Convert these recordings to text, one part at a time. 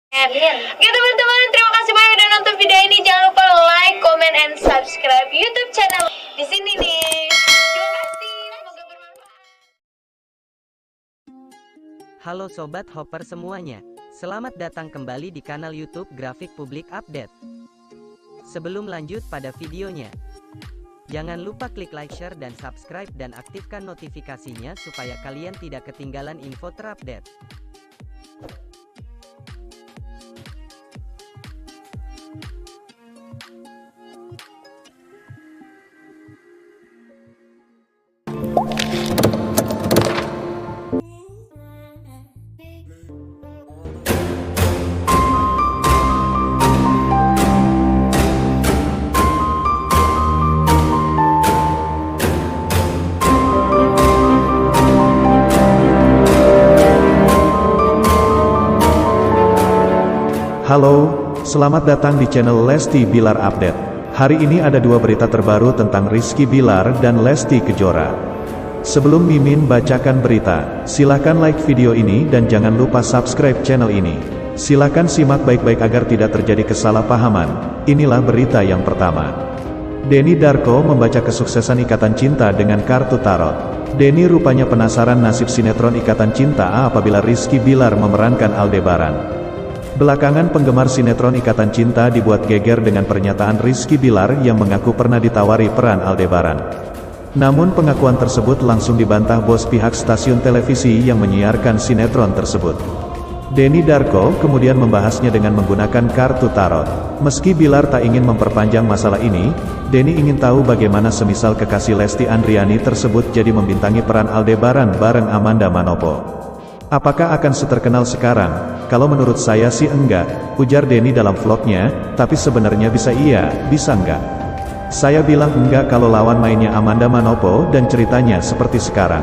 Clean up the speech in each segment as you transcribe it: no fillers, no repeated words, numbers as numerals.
Oke teman-teman, terima kasih banyak udah nonton video ini. Jangan lupa like, comment, and subscribe YouTube channel di sini nih. Terima kasih. Semoga bermanfaat. Halo Sobat Hopper semuanya. Selamat datang kembali di kanal YouTube Grafik Publik Update. Sebelum lanjut pada videonya, jangan lupa klik like, share, dan subscribe dan aktifkan notifikasinya supaya kalian tidak ketinggalan info terupdate. Halo, selamat datang di channel Lesti Bilar Update. Hari ini ada dua berita terbaru tentang Rizky Bilar dan Lesti Kejora. Sebelum Mimin bacakan berita, silakan like video ini dan jangan lupa subscribe channel ini. Silakan simak baik-baik agar tidak terjadi kesalahpahaman. Inilah berita yang pertama. Denny Darko membaca kesuksesan Ikatan Cinta dengan kartu tarot. Denny rupanya penasaran nasib sinetron Ikatan Cinta apabila Rizky Bilar memerankan Aldebaran. Belakangan penggemar sinetron Ikatan Cinta dibuat geger dengan pernyataan Rizky Bilar yang mengaku pernah ditawari peran Aldebaran. Namun pengakuan tersebut langsung dibantah bos pihak stasiun televisi yang menyiarkan sinetron tersebut. Denny Darko kemudian membahasnya dengan menggunakan kartu tarot. Meski Bilar tak ingin memperpanjang masalah ini, Denny ingin tahu bagaimana semisal kekasih Lesti Andriani tersebut jadi membintangi peran Aldebaran bareng Amanda Manopo. Apakah akan seterkenal sekarang? Kalau menurut saya sih enggak, ujar Denny dalam vlognya, tapi sebenarnya bisa iya, bisa enggak. Saya bilang enggak kalau lawan mainnya Amanda Manopo dan ceritanya seperti sekarang.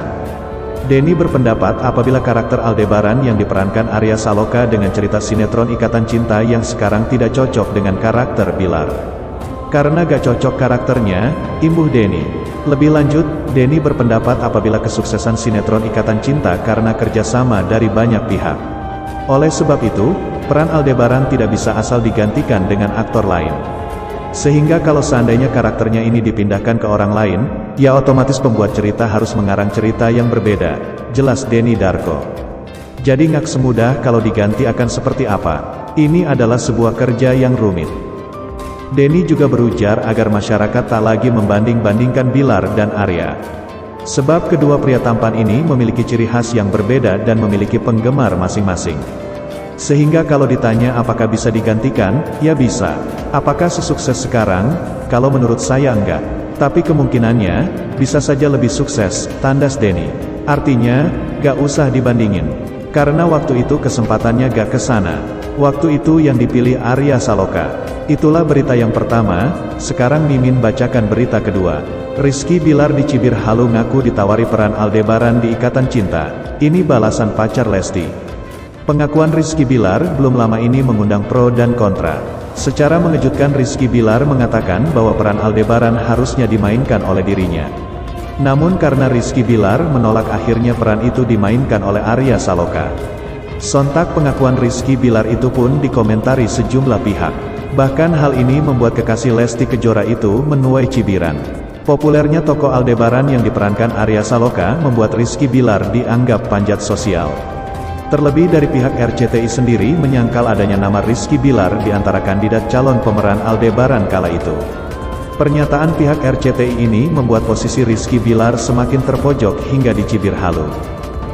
Denny berpendapat apabila karakter Aldebaran yang diperankan Arya Saloka dengan cerita sinetron Ikatan Cinta yang sekarang tidak cocok dengan karakter Bilar. Karena gak cocok karakternya, imbuh Denny. Lebih lanjut, Denny berpendapat apabila kesuksesan sinetron Ikatan Cinta karena kerjasama dari banyak pihak. Oleh sebab itu, peran Aldebaran tidak bisa asal digantikan dengan aktor lain. Sehingga kalau seandainya karakternya ini dipindahkan ke orang lain, ya otomatis pembuat cerita harus mengarang cerita yang berbeda, jelas Denny Darko. Jadi ngak semudah kalau diganti akan seperti apa. Ini adalah sebuah kerja yang rumit. Denny juga berujar agar masyarakat tak lagi membanding-bandingkan Bilar dan Arya. Sebab kedua pria tampan ini memiliki ciri khas yang berbeda dan memiliki penggemar masing-masing. Sehingga kalau ditanya apakah bisa digantikan, ya bisa. Apakah sesukses sekarang? Kalau menurut saya enggak. Tapi kemungkinannya, bisa saja lebih sukses, tandas Denny. Artinya, gak usah dibandingin. Karena waktu itu kesempatannya gak kesana. Waktu itu yang dipilih Arya Saloka. Itulah berita yang pertama, sekarang Mimin bacakan berita kedua. Rizky Bilar dicibir halu ngaku ditawari peran Aldebaran di Ikatan Cinta. Ini balasan pacar Lesti. Pengakuan Rizky Bilar belum lama ini mengundang pro dan kontra. Secara mengejutkan Rizky Bilar mengatakan bahwa peran Aldebaran harusnya dimainkan oleh dirinya. Namun karena Rizky Bilar menolak akhirnya peran itu dimainkan oleh Arya Saloka. Sontak pengakuan Rizky Bilar itu pun dikomentari sejumlah pihak. Bahkan hal ini membuat kekasih Lesti Kejora itu menuai cibiran. Populernya tokoh Aldebaran yang diperankan Arya Saloka membuat Rizky Bilar dianggap panjat sosial. Terlebih dari pihak RCTI sendiri menyangkal adanya nama Rizky Bilar di antara kandidat calon pemeran Aldebaran kala itu. Pernyataan pihak RCTI ini membuat posisi Rizky Bilar semakin terpojok hingga dicibir halu.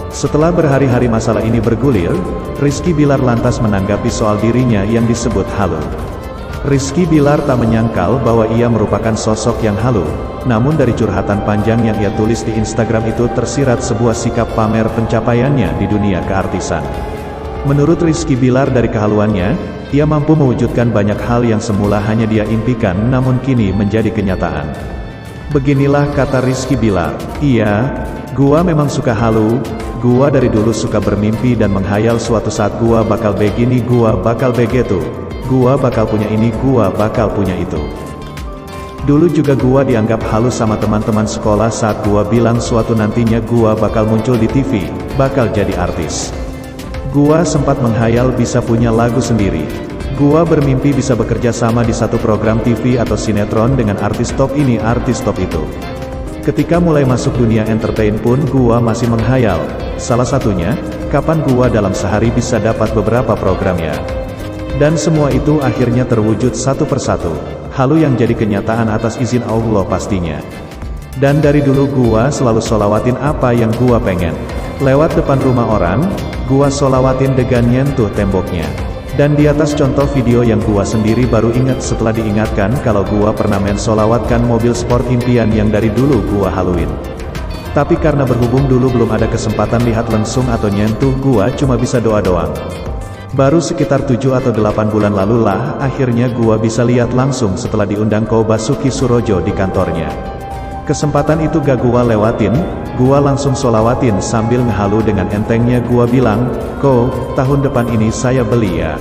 Setelah berhari-hari masalah ini bergulir, Rizky Bilar lantas menanggapi soal dirinya yang disebut halu. Rizky Bilar tak menyangkal bahwa ia merupakan sosok yang halu, namun dari curhatan panjang yang ia tulis di Instagram itu tersirat sebuah sikap pamer pencapaiannya di dunia keartisan. Menurut Rizky Bilar dari kehaluannya, ia mampu mewujudkan banyak hal yang semula hanya dia impikan namun kini menjadi kenyataan. Beginilah kata Rizky Bilar, "Iya, gua memang suka halu, gua dari dulu suka bermimpi dan menghayal suatu saat gua bakal begini, gua bakal begitu. Gua bakal punya ini, gua bakal punya itu. Dulu juga gua dianggap halus sama teman-teman sekolah saat gua bilang suatu nantinya gua bakal muncul di TV, bakal jadi artis. Gua sempat menghayal bisa punya lagu sendiri. Gua bermimpi bisa bekerja sama di satu program TV atau sinetron dengan artis top ini artis top itu. Ketika mulai masuk dunia entertain pun gua masih menghayal. Salah satunya, kapan gua dalam sehari bisa dapat beberapa programnya. Dan semua itu akhirnya terwujud satu persatu. Halu yang jadi kenyataan atas izin Allah pastinya. Dan dari dulu gua selalu sholawatin apa yang gua pengen. Lewat depan rumah orang, gua sholawatin dengan nyentuh temboknya. Dan di atas contoh video yang gua sendiri baru ingat setelah diingatkan kalau gua pernah sholawatkan mobil sport impian yang dari dulu gua haluin. Tapi karena berhubung dulu belum ada kesempatan lihat langsung atau nyentuh, gua cuma bisa doa doang. Baru sekitar 7 atau 8 bulan lalu lah akhirnya gua bisa lihat langsung setelah diundang Ko Basuki Surojo di kantornya. Kesempatan itu gak gua lewatin, gua langsung sholawatin sambil ngehalu dengan entengnya gua bilang, "Ko, tahun depan ini saya beli ya."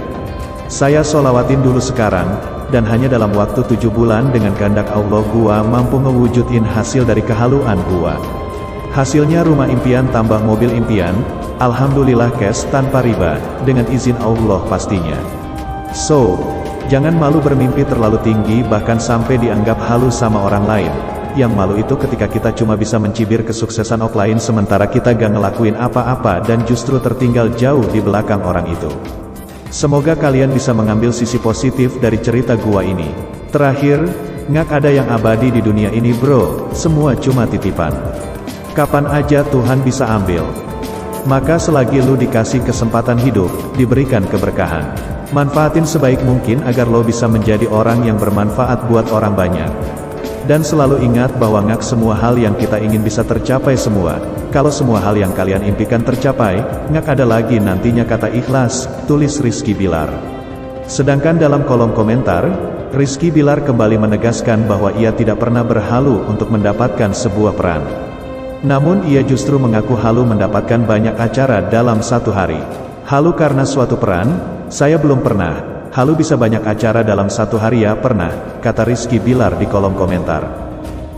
Saya sholawatin dulu sekarang, dan hanya dalam waktu 7 bulan dengan kehendak Allah gua mampu ngewujudin hasil dari kehaluan gua. Hasilnya rumah impian tambah mobil impian, alhamdulillah cash tanpa riba, dengan izin Allah pastinya. So, jangan malu bermimpi terlalu tinggi bahkan sampai dianggap halu sama orang lain. Yang malu itu ketika kita cuma bisa mencibir kesuksesan offline sementara kita gak ngelakuin apa-apa dan justru tertinggal jauh di belakang orang itu. Semoga kalian bisa mengambil sisi positif dari cerita gua ini. Terakhir, gak ada yang abadi di dunia ini bro, semua cuma titipan. Kapan aja Tuhan bisa ambil. Maka selagi lu dikasih kesempatan hidup, diberikan keberkahan. Manfaatin sebaik mungkin agar lo bisa menjadi orang yang bermanfaat buat orang banyak. Dan selalu ingat bahwa gak semua hal yang kita ingin bisa tercapai semua. Kalau semua hal yang kalian impikan tercapai, gak ada lagi nantinya kata ikhlas, tulis Rizky Bilar. Sedangkan dalam kolom komentar, Rizky Bilar kembali menegaskan bahwa ia tidak pernah berhalu untuk mendapatkan sebuah peran. Namun ia justru mengaku halu mendapatkan banyak acara dalam satu hari. Halu karena suatu peran, saya belum pernah. Halu bisa banyak acara dalam satu hari ya pernah, kata Rizky Bilar di kolom komentar.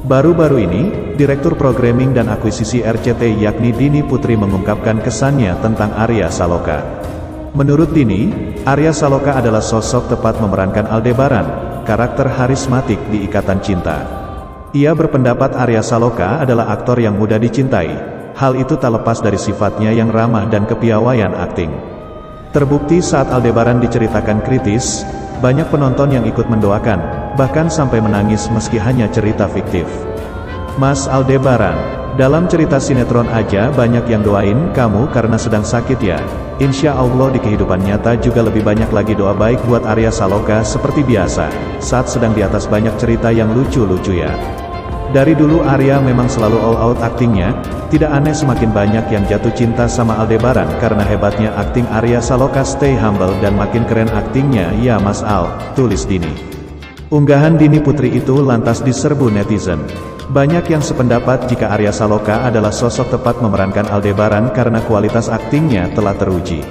Baru-baru ini, Direktur Programming dan Akuisisi RCT yakni Dini Putri mengungkapkan kesannya tentang Arya Saloka. Menurut Dini, Arya Saloka adalah sosok tepat memerankan Aldebaran, karakter harismatik di Ikatan Cinta. Ia berpendapat Arya Saloka adalah aktor yang mudah dicintai. Hal itu tak lepas dari sifatnya yang ramah dan kepiawaian akting. Terbukti saat Aldebaran diceritakan kritis, banyak penonton yang ikut mendoakan, bahkan sampai menangis meski hanya cerita fiktif. Mas Aldebaran, dalam cerita sinetron aja banyak yang doain kamu karena sedang sakit ya. Insya Allah di kehidupan nyata juga lebih banyak lagi doa baik buat Arya Saloka seperti biasa, saat sedang di atas banyak cerita yang lucu-lucu ya. Dari dulu Arya memang selalu all out aktingnya, tidak aneh semakin banyak yang jatuh cinta sama Aldebaran karena hebatnya akting Arya Saloka stay humble dan makin keren aktingnya ya Mas Al, tulis Dini. Unggahan Dini Putri itu lantas diserbu netizen. Banyak yang sependapat jika Arya Saloka adalah sosok tepat memerankan Aldebaran karena kualitas aktingnya telah teruji.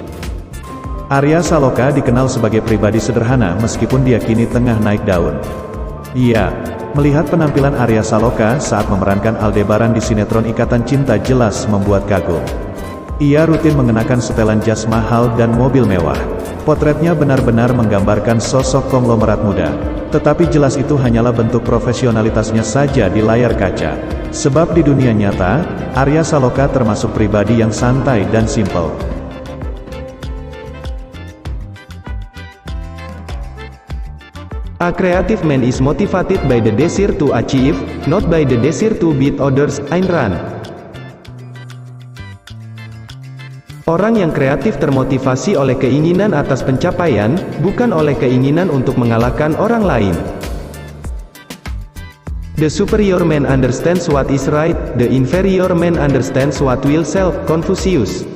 Arya Saloka dikenal sebagai pribadi sederhana meskipun dia kini tengah naik daun. Iya. Melihat penampilan Arya Saloka saat memerankan Aldebaran di sinetron Ikatan Cinta jelas membuat kagum. Ia rutin mengenakan setelan jas mahal dan mobil mewah. Potretnya benar-benar menggambarkan sosok konglomerat muda. Tetapi jelas itu hanyalah bentuk profesionalitasnya saja di layar kaca. Sebab di dunia nyata, Arya Saloka termasuk pribadi yang santai dan simpel. A creative man is motivated by the desire to achieve, not by the desire to beat others. Ayn Rand. Orang yang kreatif termotivasi oleh keinginan atas pencapaian, bukan oleh keinginan untuk mengalahkan orang lain. The superior man understands what is right, the inferior man understands what will sell. Confucius.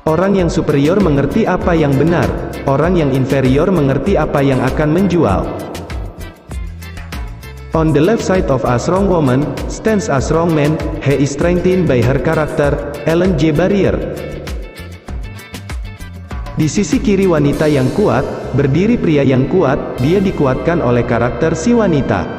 Orang yang superior mengerti apa yang benar, orang yang inferior mengerti apa yang akan menjual. On the left side of a strong woman, stands a strong man, he is strengthened by her character. Ellen J. Barrier. Di sisi kiri wanita yang kuat, berdiri pria yang kuat, dia dikuatkan oleh karakter si wanita.